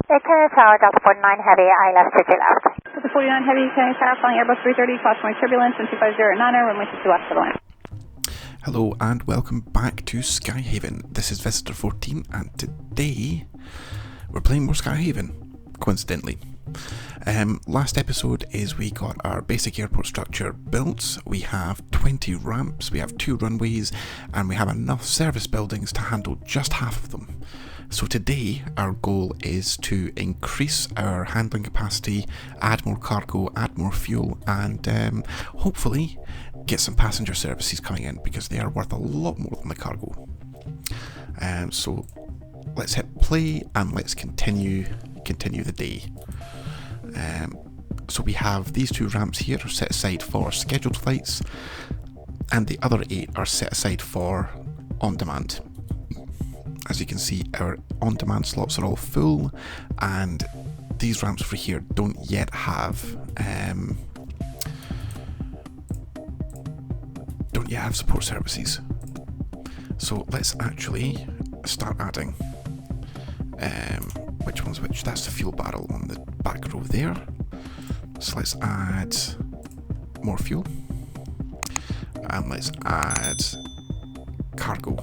Canada Tower, Delta 49 Heavy, I left to left. Delta 49 Heavy, Canada Tower, flying Airbus 330, cautionary turbulence, and 250 9er, runway 62 left for the line. Hello and welcome back to SkyHaven. This is Visitor 14 and today we're playing more SkyHaven, coincidentally. Last episode is we got our basic airport structure built, we have 20 ramps, we have 2 runways, and we have enough service buildings to handle just half of them. So today our goal is to increase our handling capacity, add more cargo, add more fuel, and hopefully get some passenger services coming in because they are worth a lot more than the cargo. So let's hit play and let's continue the day. So we have these 2 ramps here are set aside for scheduled flights, and the other 8 are set aside for on-demand. As you can see, our on-demand slots are all full, and these ramps over here don't yet have support services. So let's actually start adding. Which one's which? That's the fuel barrel on the back row there. So let's add more fuel, and let's add cargo.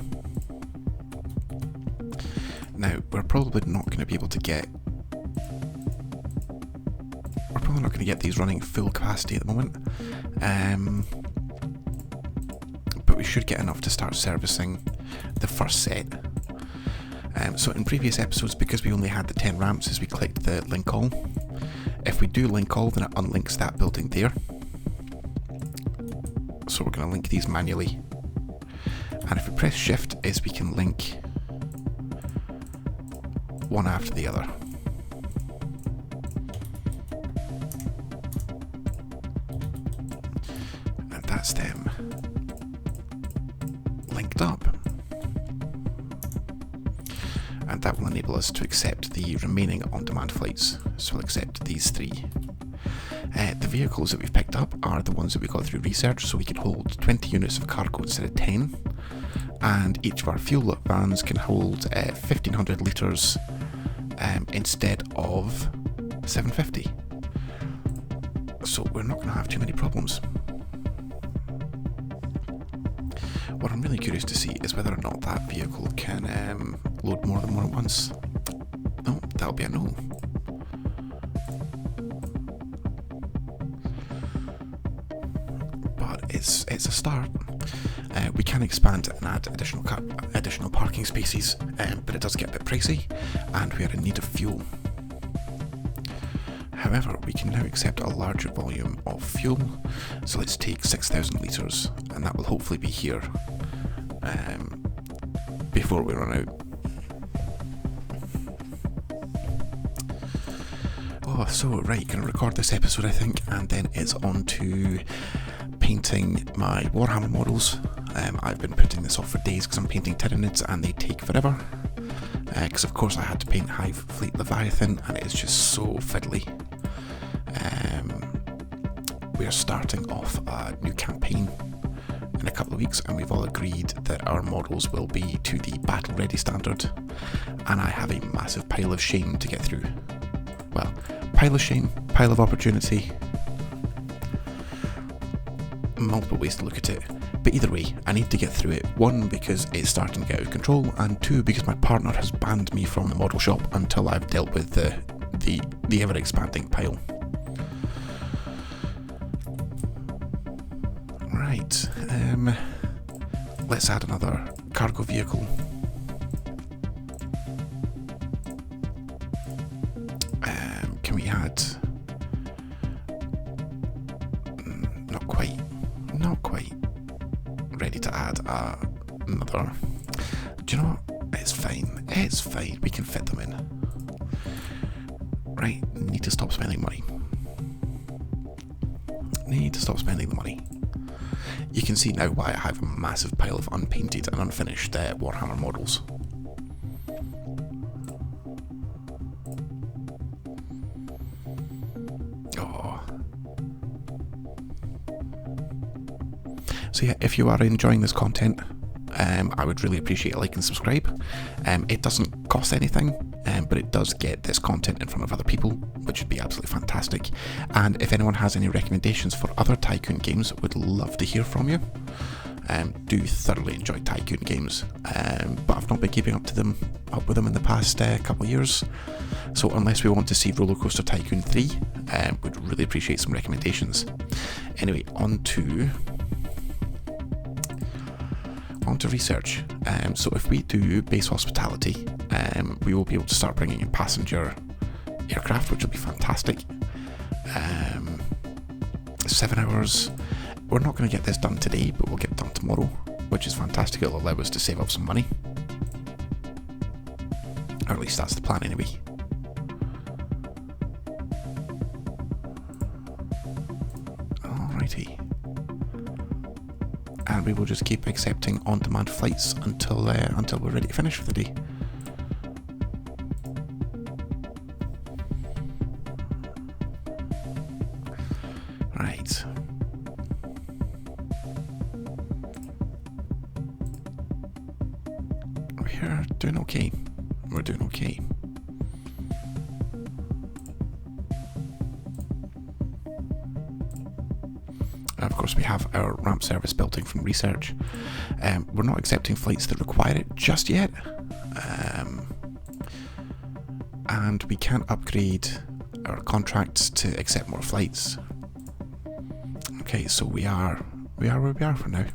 Now we're probably not going to be able to get. We're probably not going to get these running full capacity at the moment, but we should get enough to start servicing the first set. So in previous episodes, because we only had the 10 ramps as we clicked the link all, if we do link all, then it unlinks that building there. So we're going to link these manually. And if we press shift, is we can link one after the other. And that's them linked up. And that will enable us to accept the remaining on-demand flights. So we'll accept these 3. The vehicles that we've picked up are the ones that we got through research, so we can hold 20 units of cargo instead of 10. And each of our fuel vans can hold 1,500 litres instead of 750. So we're not going to have too many problems. What I'm really curious to see is whether or not that vehicle can load more than one at once. No, that'll be a no. But it's a start. We can expand and add additional parking spaces, but it does get a bit pricey, and we are in need of fuel. However, we can now accept a larger volume of fuel, so let's take 6,000 litres, and that will hopefully be here before we run out. Oh, so right, gonna record this episode I think, and then it's on to painting my Warhammer models. I've been putting this off for days because I'm painting Tyranids and they take forever. Because of course I had to paint Hive Fleet Leviathan and it is just so fiddly. We are starting off a new campaign in a couple of weeks, and we've all agreed that our models will be to the battle ready standard, and I have a massive pile of shame to get through. Well, pile of shame, pile of opportunity, multiple ways to look at it, but either way I need to get through it. 1, because it's starting to get out of control, and 2, because my partner has banned me from the model shop until I've dealt with the ever expanding pile. Right, let's add another cargo vehicle. Can we add? Not quite ready to add another. Do you know what? It's fine, we can fit them in. Right, need to stop spending money. You can see now why I have a massive pile of unpainted and unfinished Warhammer models. Oh. So yeah, if you are enjoying this content, I would really appreciate a like and subscribe. It doesn't cost anything, but it does get this content in front of other people, which would be absolutely fantastic. And if anyone has any recommendations for other Tycoon games, would love to hear from you. Do thoroughly enjoy Tycoon games, but I've not been keeping up with them in the past couple of years. So unless we want to see Roller Coaster Tycoon 3, would really appreciate some recommendations. Anyway, on to research. So if we do base hospitality, we will be able to start bringing in passenger aircraft, which will be fantastic. 7 hours. We're not going to get this done today, but we'll get it done tomorrow, which is fantastic. It'll allow us to save up some money. Or at least that's the plan anyway. Alrighty. And we will just keep accepting on-demand flights until we're ready to finish for the day. Right. We're doing okay. We're doing okay. And of course we have our ramp service built in from research. We're not accepting flights that require it just yet. And we can't upgrade our contracts to accept more flights. Okay, so we are where we are for now.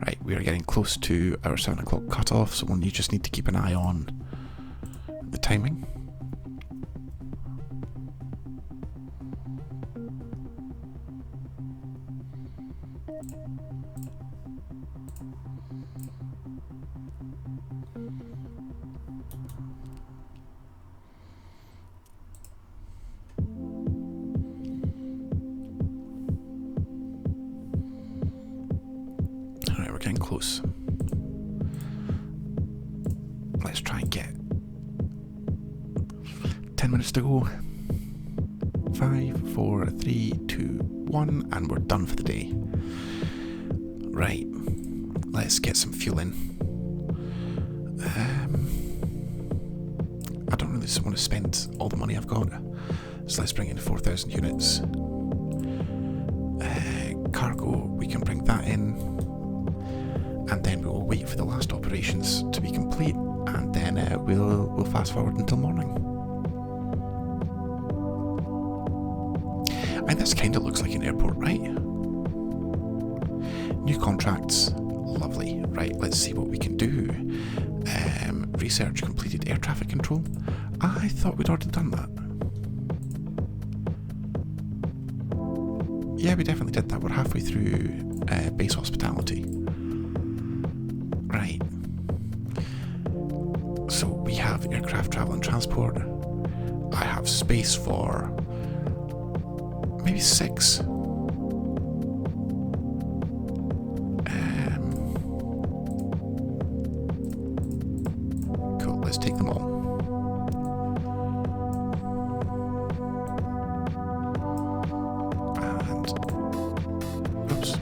Right, we are getting close to our 7 o'clock cutoff, so you just need to keep an eye on the timing. Alright, we're getting close. Let's try and get 10 minutes to go. 5, 4, 3, 2, 1, and we're done for the day. Right, let's get some fuel in. I don't really want to spend all the money I've got, so let's bring in 4,000 units. Cargo, we can bring that in, and then we will wait for the last operations to be complete, and then we'll fast forward until morning. And this kind of looks like an airport, right? New contracts, lovely. Right, let's see what we can do. Research completed air traffic control. I thought we'd already done that. Yeah, we definitely did that. We're halfway through base hospitality. Right. So we have aircraft travel and transport. I have space for maybe 6. Cool, let's take them all. And oops.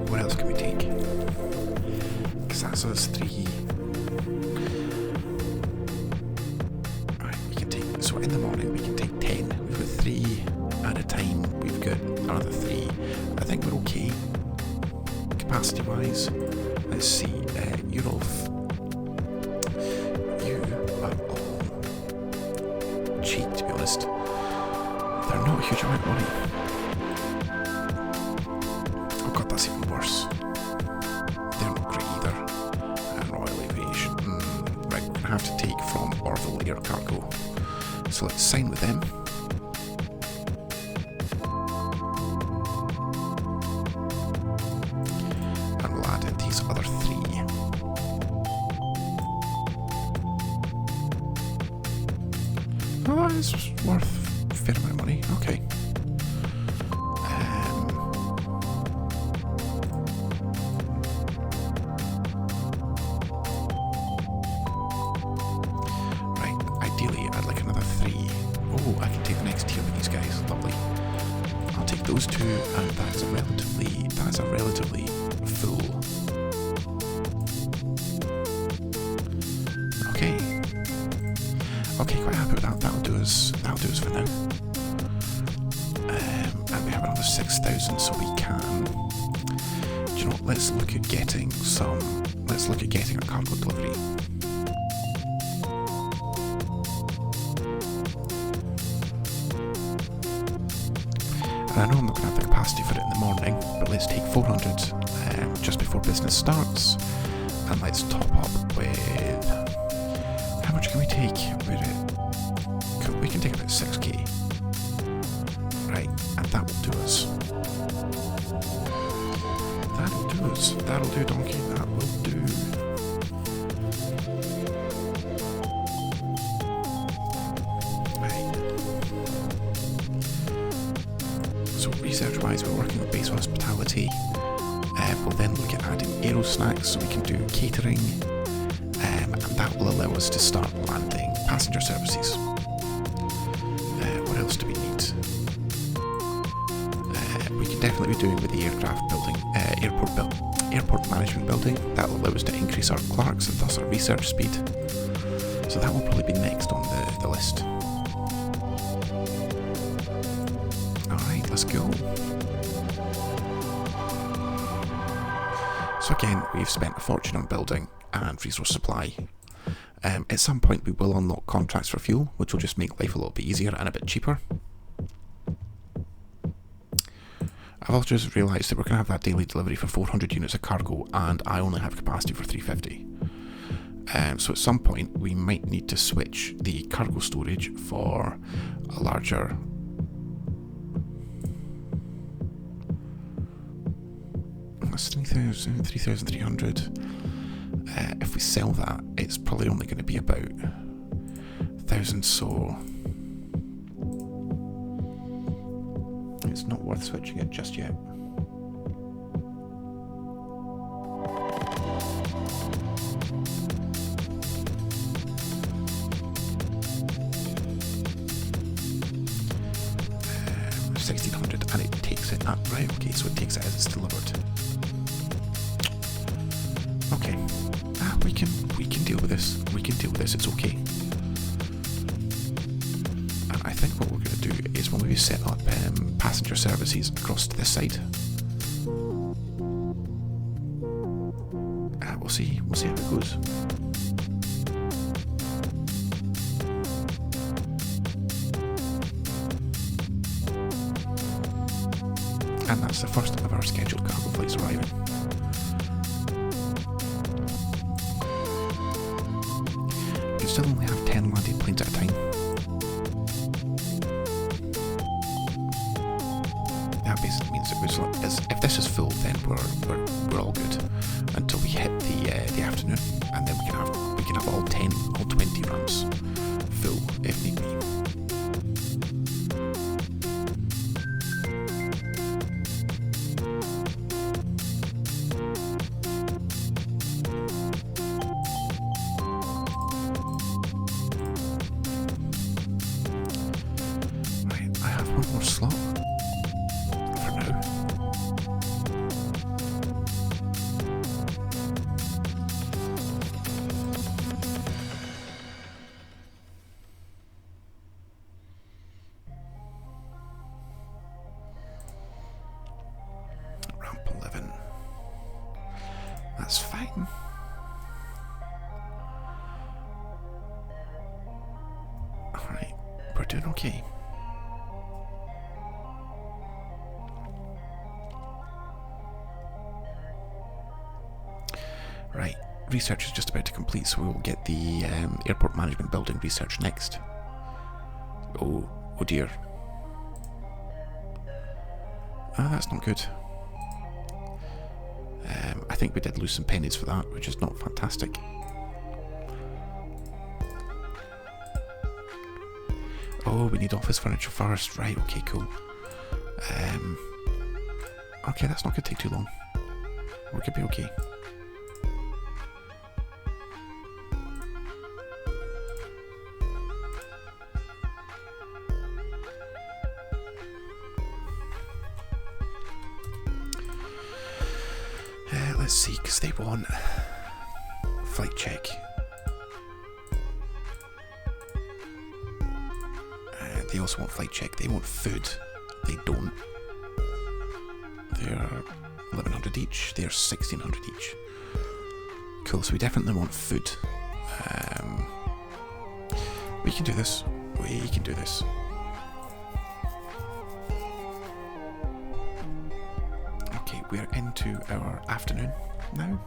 What else can we take? Because that's us 3. Alright, we can take, so in the morning we can take 10. We've got 3 at a time. We've got another 3. I think we're okay. Capacity wise. Let's see, Eurolf. You are all cheap, to be honest. They're not a huge amount of money. Oh god, that's even worse. They're not great either. Royal Aviation. Right, we're going to have to take from Orville Air Cargo. So let's sign with them. And we'll add in these other 3. Oh, that is worth a fair amount of money. sorry. Okay. Ideally, I'd like another 3. Oh, I can take the next tier with these guys. Lovely. I'll take those 2, and that's a relatively full. Okay. Okay, quite happy with that. That'll do us for now. And we have another 6,000, so we can. Do you know what? Let's look at getting a cargo delivery. I know I'm not going to have the capacity for it in the morning, but let's take 400 just before business starts, and let's top up with... How much can we take? We can take about 6k. Right, and that will do us. That'll do us. That'll do, donkey. That will do. Research-wise, we're working with base hospitality. We'll then look at adding aero snacks so we can do catering, and that will allow us to start landing passenger services. What else do we need? We can definitely be doing with the aircraft building, airport management building. That will allow us to increase our clerks and thus our research speed. So that will probably be next on the list. Let's go. So again, we've spent a fortune on building and resource supply. At some point we will unlock contracts for fuel, which will just make life a little bit easier and a bit cheaper. I've also just realised that we're going to have that daily delivery for 400 units of cargo, and I only have capacity for 350. So at some point we might need to switch the cargo storage for a larger... That's 3,300. If we sell that, it's probably only going to be about 1,000, so it's not worth switching it just yet. $1,600, and it takes it up, right? Okay, so it takes it as it's delivered. Okay, we can deal with this. We can deal with this. It's okay. And I think what we're going to do is we'll maybe set up passenger services across to this side. We'll see how it goes. And that's the first of our scheduled cargo flights arriving. We can still only have 10 landed planes at a time. That basically means that if this is full, then we're all good until we hit the afternoon, and then we can have all 20 ramps full if need be. One more slot for now. Ramp 11. That's fine. Alright, we're doing okay. Right, research is just about to complete, so we will get the airport management building research next. Oh dear. That's not good. I think we did lose some pennies for that, which is not fantastic. Oh, we need office furniture first. Right, okay, cool. Okay, that's not going to take too long. We're going to be okay. Let's see, because they want flight check. They also want flight check. They want food. They don't. They're 1100 each. They're 1600 each. Cool. So we definitely want food. We can do this. We can do this. Okay, we're into our afternoon now,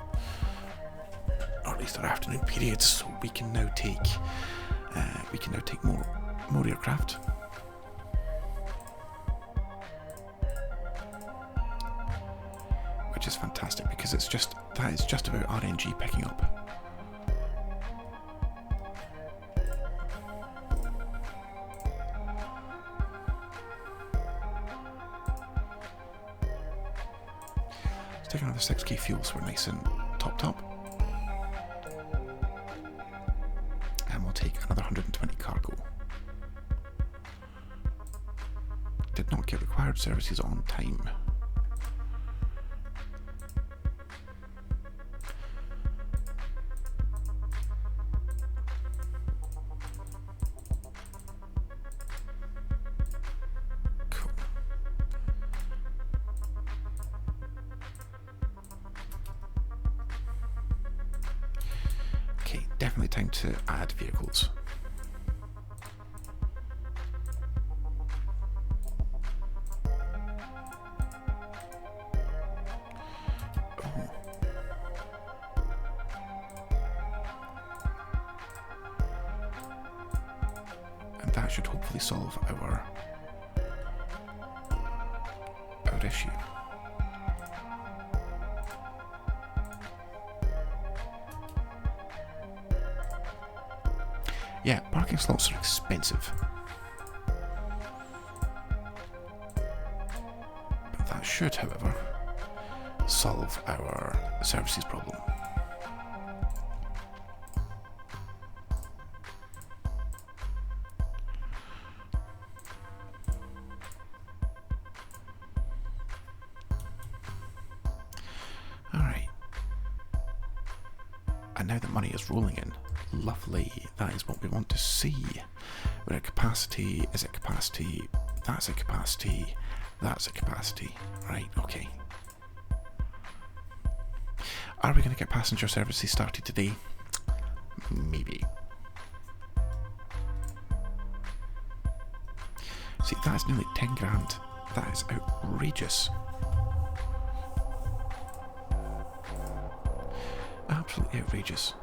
or at least our afternoon period. So we can now take more aircraft. Which is fantastic because that is just about RNG picking up. Let's take another 6k fuel so we're nice and topped up. And we'll take another 120 cargo. Did not get required services on time. Cool. Okay, definitely time to add vehicles. That should hopefully solve our issue. Yeah, parking slots are expensive. But that should, however, solve our services problem. And now that money is rolling in, lovely, that is what we want to see. We're at capacity, is it capacity, that's a capacity, that's a capacity, right, okay. Are we going to get passenger services started today? Maybe. See, that's nearly 10 grand, that is outrageous. Absolutely outrageous.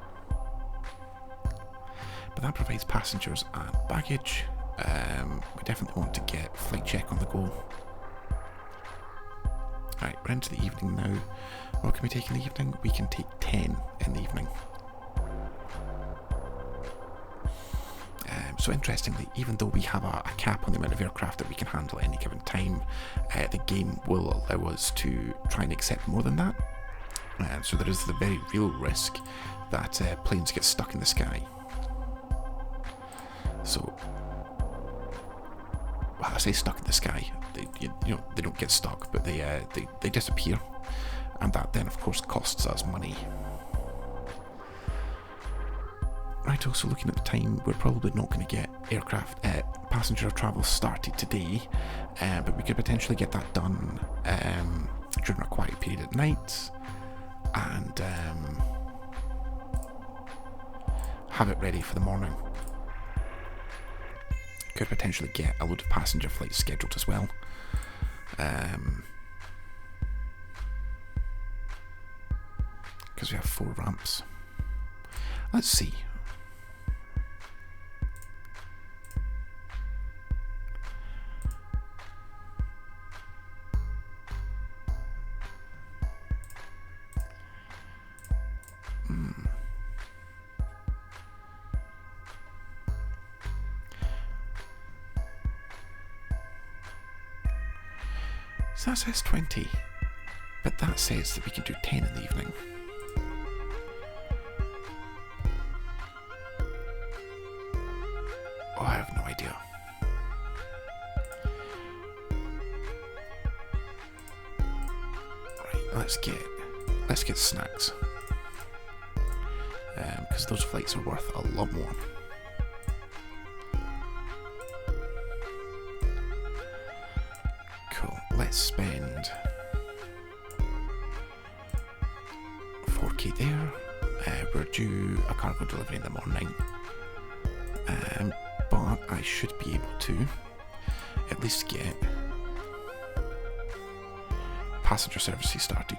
But that provides passengers and baggage. We definitely want to get flight check on the go. Right, we're into the evening now. What can we take in the evening? We can take 10 in the evening. So interestingly, even though we have a cap on the amount of aircraft that we can handle at any given time, the game will allow us to try and accept more than that. So there is the very real risk that planes get stuck in the sky. So, well, I say stuck in the sky. They don't get stuck, but they disappear, and that then, of course, costs us money. Right. Also, looking at the time, we're probably not going to get passenger travel started today, but we could potentially get that done during a quiet period at night. And have it ready for the morning. Could potentially get a load of passenger flights scheduled as well. Because we have 4 ramps. Let's see. So that says 20. But that says that we can do 10 in the evening. Oh, I have no idea. Right, let's get snacks. Because those flights are worth a lot more. Cool. Let's spend 4k there. We're due a cargo delivery in the morning. But I should be able to at least get passenger services started.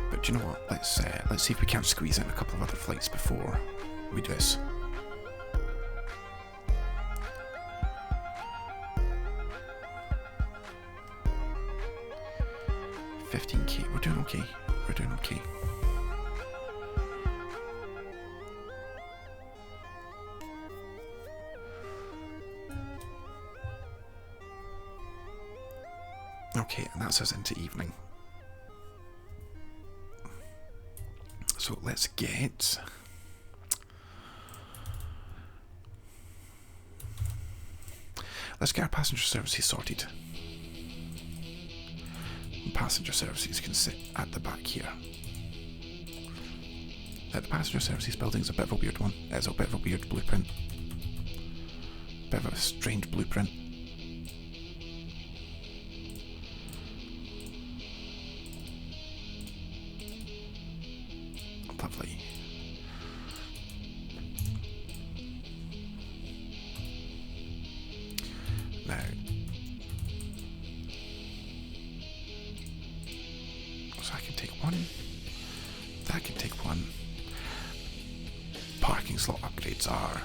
But do you know what? Let's see if we can't squeeze in a couple of other flights before we do this. 15k. We're doing okay. We're doing okay. Okay, and that's us into evening. So let's get our passenger services sorted. Passenger services can sit at the back here. The passenger services building's a bit of a weird one. It's a bit of a weird blueprint. Bit of a strange blueprint. Lovely. Now, so I can take one, that can take one. Parking slot upgrades are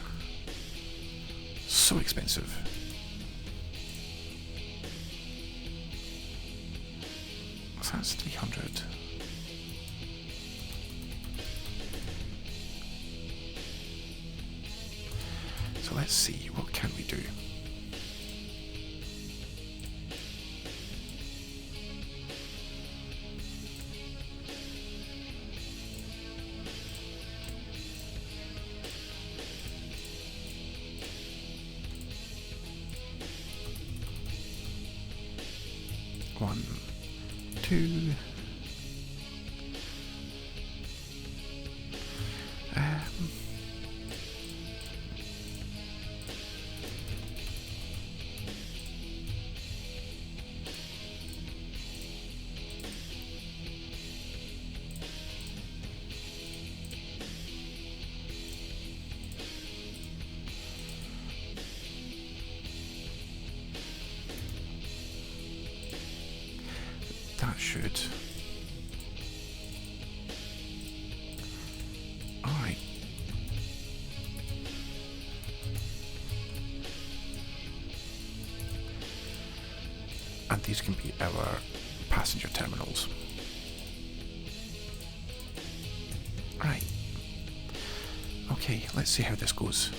so expensive. So that's 300. So let's see, what can we do? One, two. That should. Alright. And these can be our passenger terminals. Right. Okay, let's see how this goes.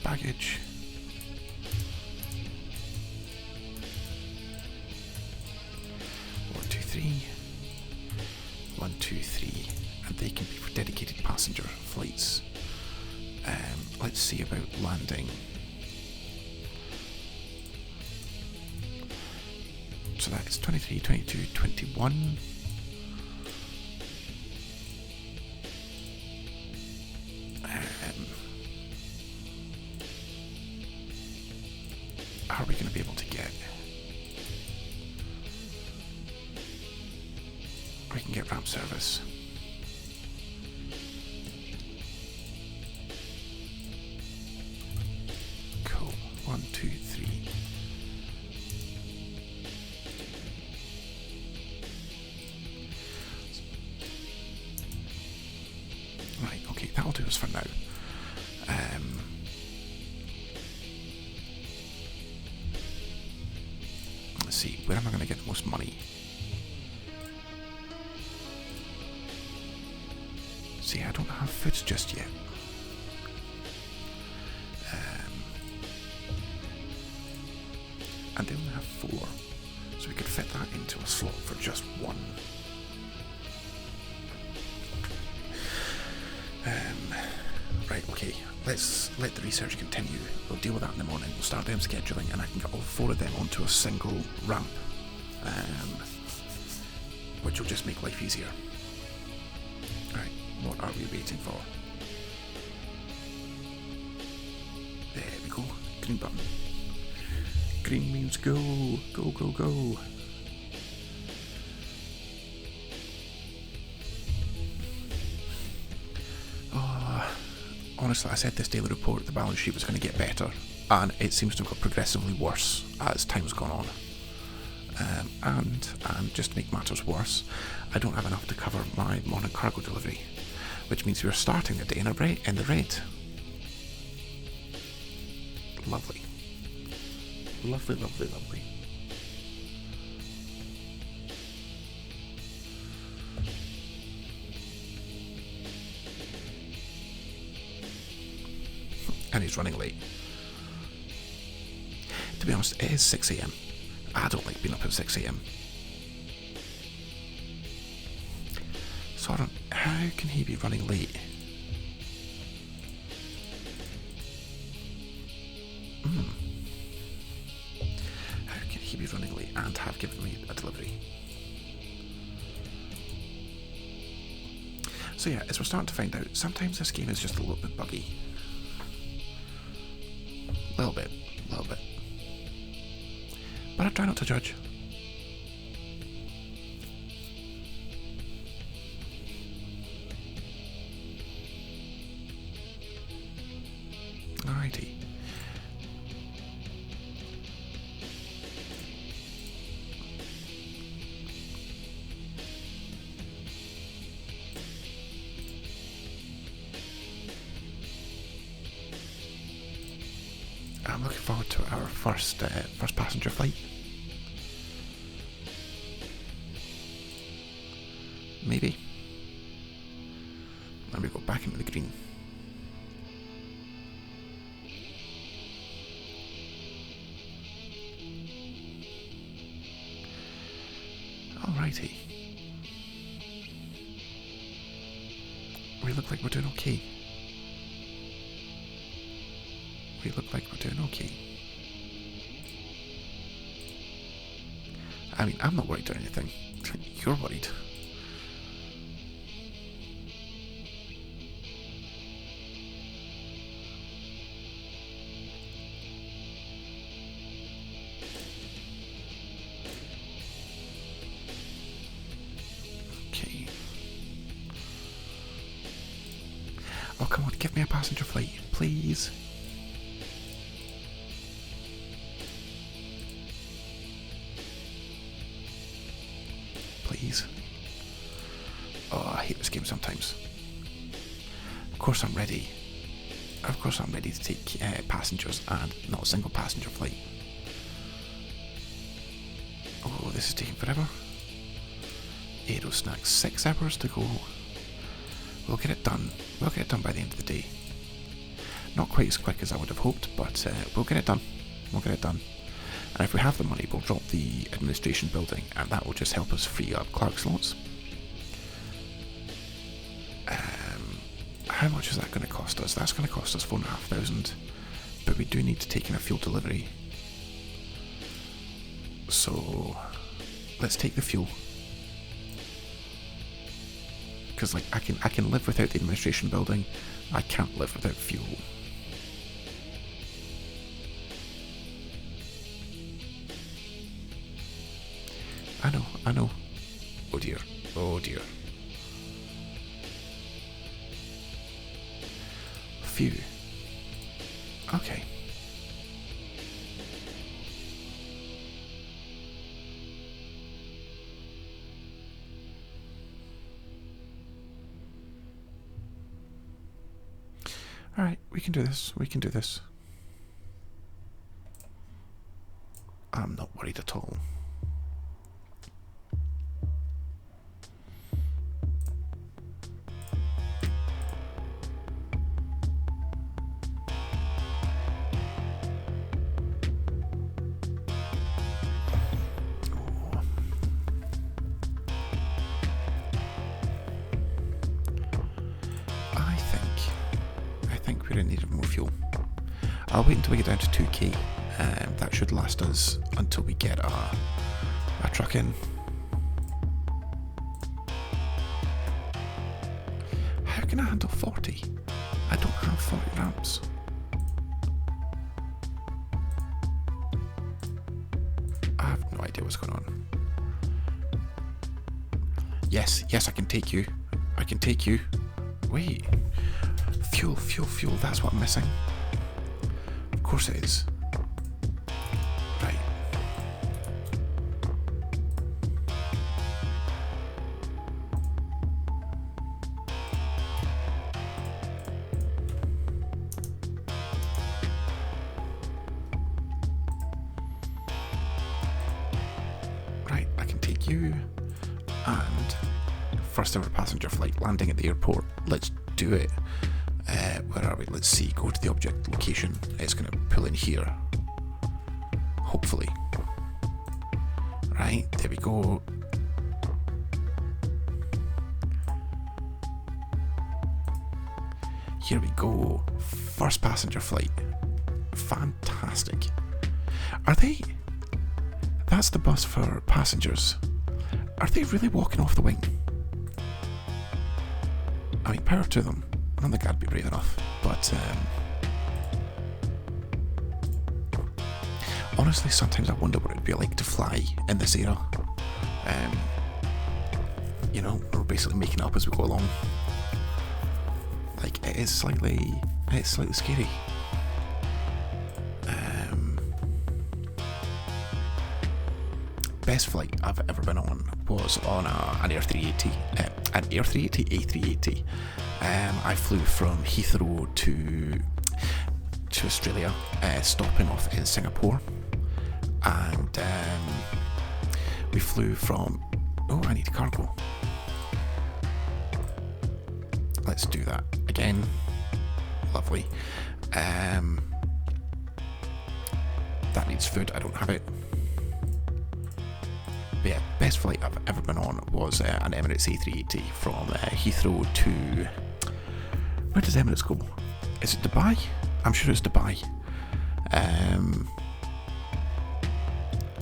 Baggage. 1, 2, 3, and they can be for dedicated passenger flights. Let's see about landing. So that is 23, 22, 21. Are we going to be able to get? We can get ramp service. Cool. 1, 2, 3. Right, okay, that'll do us for now. Let's see, where am I going to get the most money? See, I don't have food just yet. And they only have 4, so we could fit that into a slot for just 1. Right, okay, let's let the research continue. We'll deal with that in the morning. We'll start doing scheduling, and I can get all 4 of them onto a single ramp, which will just make life easier. Right, what are we waiting for? There we go, green button. Green means go, go, go, go. Oh, honestly, I said this daily report, the balance sheet was going to get better, and it seems to have got progressively worse as time's gone on. And just to make matters worse, I don't have enough to cover my morning cargo delivery, which means we're starting the day in the red. Lovely. Lovely, lovely, lovely. And he's running late. To be honest, it is 6 AM. I don't like being up at 6 AM. So I don't... How can he be running late? How can he be running late and have given me a delivery? So yeah, as we're starting to find out, sometimes this game is just a little bit buggy. Little bit. But I try not to judge. Alrighty. I'm looking forward to our first passenger flight. Maybe. Let me go back into the green. Alrighty. We look like we're doing okay. I mean, I'm not worried or anything. You're worried. Okay. Oh, come on, give me a passenger flight, please. Please. Oh, I hate this game sometimes. Of course I'm ready. Of course I'm ready to take passengers and not a single passenger flight. Oh, this is taking forever. Aero snacks, 6 hours to go. We'll get it done. We'll get it done by the end of the day. Not quite as quick as I would have hoped, but we'll get it done. We'll get it done. And if we have the money, we'll drop the administration building, and that will just help us free up clerk slots. How much is that going to cost us? That's going to cost us 4,500, but we do need to take in a fuel delivery. So let's take the fuel, because like I can live without the administration building. I can't live without fuel. I know. Oh dear. Phew. Okay. Alright, we can do this. I'm not worried at all. think we're in need of more fuel. I'll wait until we get down to 2k. That should last us until we get a truck in. How can I handle 40? I don't have 40 ramps. I have no idea what's going on. Yes, I can take you. I can take you. Wait. Fuel, that's what I'm missing. Of course it is. Right. Right, I can take you. And first ever passenger flight landing at the airport. Let's do it. Where are we? Let's see. Go to the object location. It's going to pull in here. Hopefully. Right, there we go. Here we go. First passenger flight. Fantastic. Are they... That's the bus for passengers. Are they really walking off the wing? I mean, power to them. I don't think I'd be brave enough, but honestly, sometimes I wonder what it'd be like to fly in this era. You know, we're basically making it up as we go along. Like, it's slightly scary. Best flight I've ever been on was on an Air 380, an Air 380 A380. I flew from Heathrow to Australia, stopping off in Singapore, and we flew from. Oh, I need cargo. Let's do that again. Lovely. That needs food. I don't have it. But yeah, best flight I've ever been on was an Emirates A380 from Heathrow to... Where does Emirates go? Is it Dubai? I'm sure it's Dubai.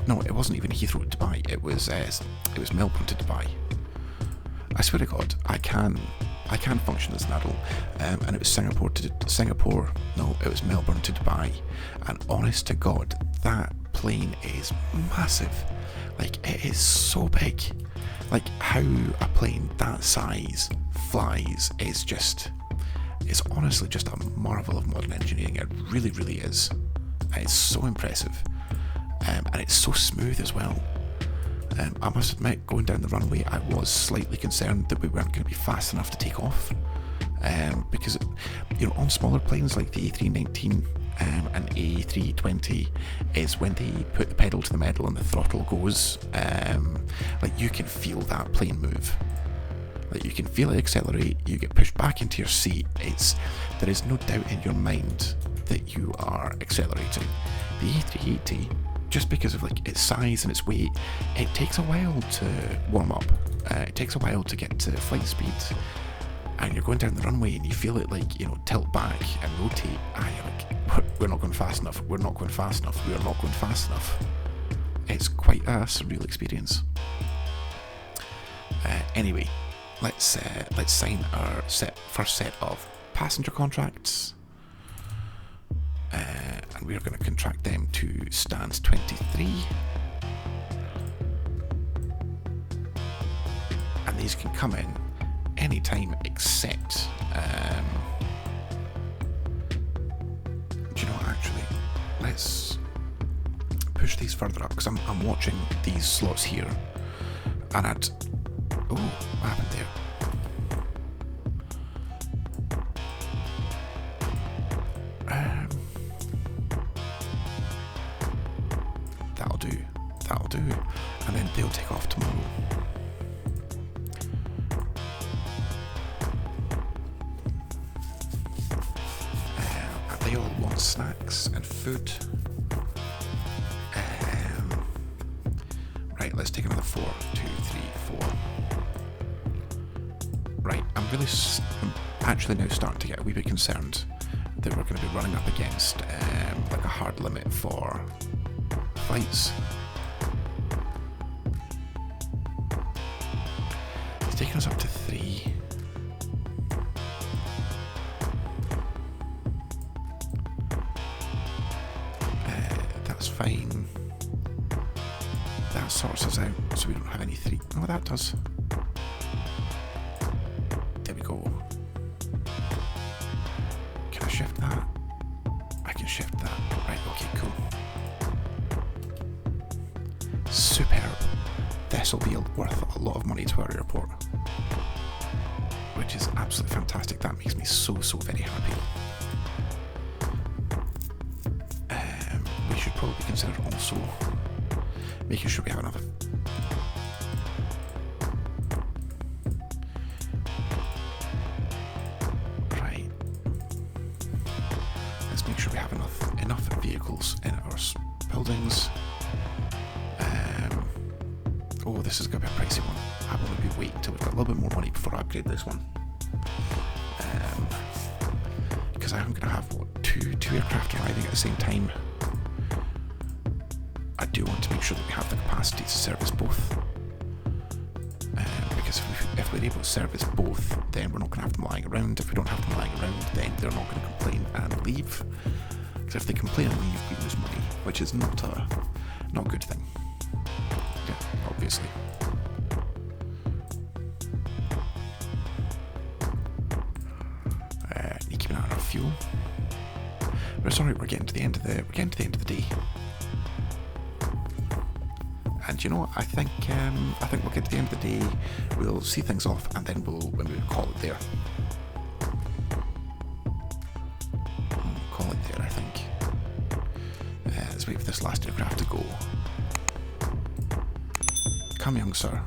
No, it wasn't even Heathrow to Dubai. It was Melbourne to Dubai. I swear to God, I can function as an adult. And it was Singapore to Singapore. No, it was Melbourne to Dubai. And honest to God, that plane is massive. Like, it is so big. Like, how a plane that size flies is just... It's honestly just a marvel of modern engineering. It really, really is. It's so impressive. And it's so smooth as well. I must admit, going down the runway, I was slightly concerned that we weren't going to be fast enough to take off. Because, you know, on smaller planes like the A319 and A320 is when they put the pedal to the metal and the throttle goes, like, you can feel that plane move. Like, you can feel it accelerate, you get pushed back into your seat. There is no doubt in your mind that you are accelerating. The A380, just because of like its size and its weight, it takes a while to warm up. It takes a while to get to flight speed, and you're going down the runway and you feel it, like, you know, tilt back and rotate, and you're like, we're not going fast enough, we're not going fast enough, we are not going fast enough. It's quite a surreal experience. Anyway, let's sign our first set of passenger contracts. And we're going to contract them to stands 23. And these can come in anytime except... do you know what, actually? Let's push these further up, because I'm watching these slots here. And I'd... Oh, what happened there? That'll do. And then they'll take off tomorrow. And they all want snacks and food. Right, let's take another 4. 2, 3, 4. Right, I'm actually now starting to get a wee bit concerned. that we're going to be running up against like a hard limit for flights. It's taking us up to 3. That's fine. That sorts us out, so we don't have any 3. Oh, that does. There we go. Can I shift that? I can shift that. Right, okay, cool. Superb. This will be worth a lot of money to our airport, which is absolutely fantastic. That makes me so very happy. We should probably consider also making sure we have enough. Right. Let's make sure we have enough vehicles in our buildings. Oh, this is going to be a pricey one. I will maybe wait until we've got a little bit more money before I upgrade this one. Because I'm going to have, what, two aircraft arriving at the same time. I do want to make sure that we have the capacity to service both. Because if we're able to service both, then we're not going to have them lying around. If we don't have them lying around, then they're not going to complain and leave. Because if they complain and leave, we lose money, which is not a good thing. Yeah, obviously. Need to keep an eye on our fuel. But sorry, we're getting to the end of the day. And you know what? I think we'll get to the end of the day. We'll see things off, and then we'll call it there. Call it there, I think. Let's wait for this last aircraft to go. Come, young sir.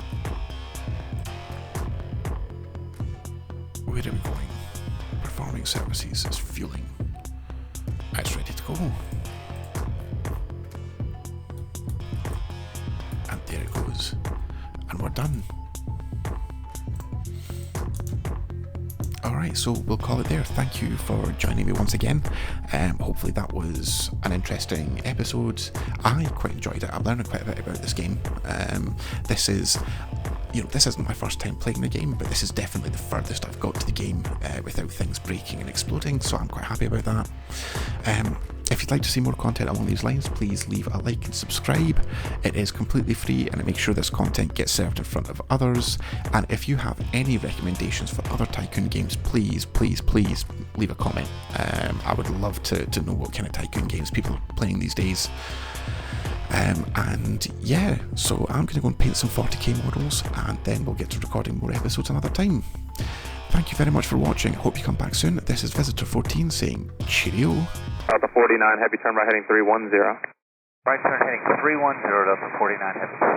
Where are we going? Performing services is fueling. It's ready to go. And there it goes. And we're done. Alright, so we'll call it there. Thank you for joining me once again. Hopefully that was an interesting episode. I quite enjoyed it. I'm learning quite a bit about this game. This isn't my first time playing the game, but this is definitely the furthest I've got to the game without things breaking and exploding, so I'm quite happy about that. If you'd like to see more content along these lines, please leave a like and subscribe. It is completely free and it makes sure this content gets served in front of others. And if you have any recommendations for other Tycoon games, please leave a comment. I would love to know what kind of Tycoon games people are playing these days. And yeah, so I'm going to go and paint some 40k models, and then we'll get to recording more episodes another time. Thank you very much for watching. Hope you come back soon. This is Visitor 14 saying cheerio. Delta 49, heavy turn right heading 310. Right turn heading 310, Delta 49 heavy.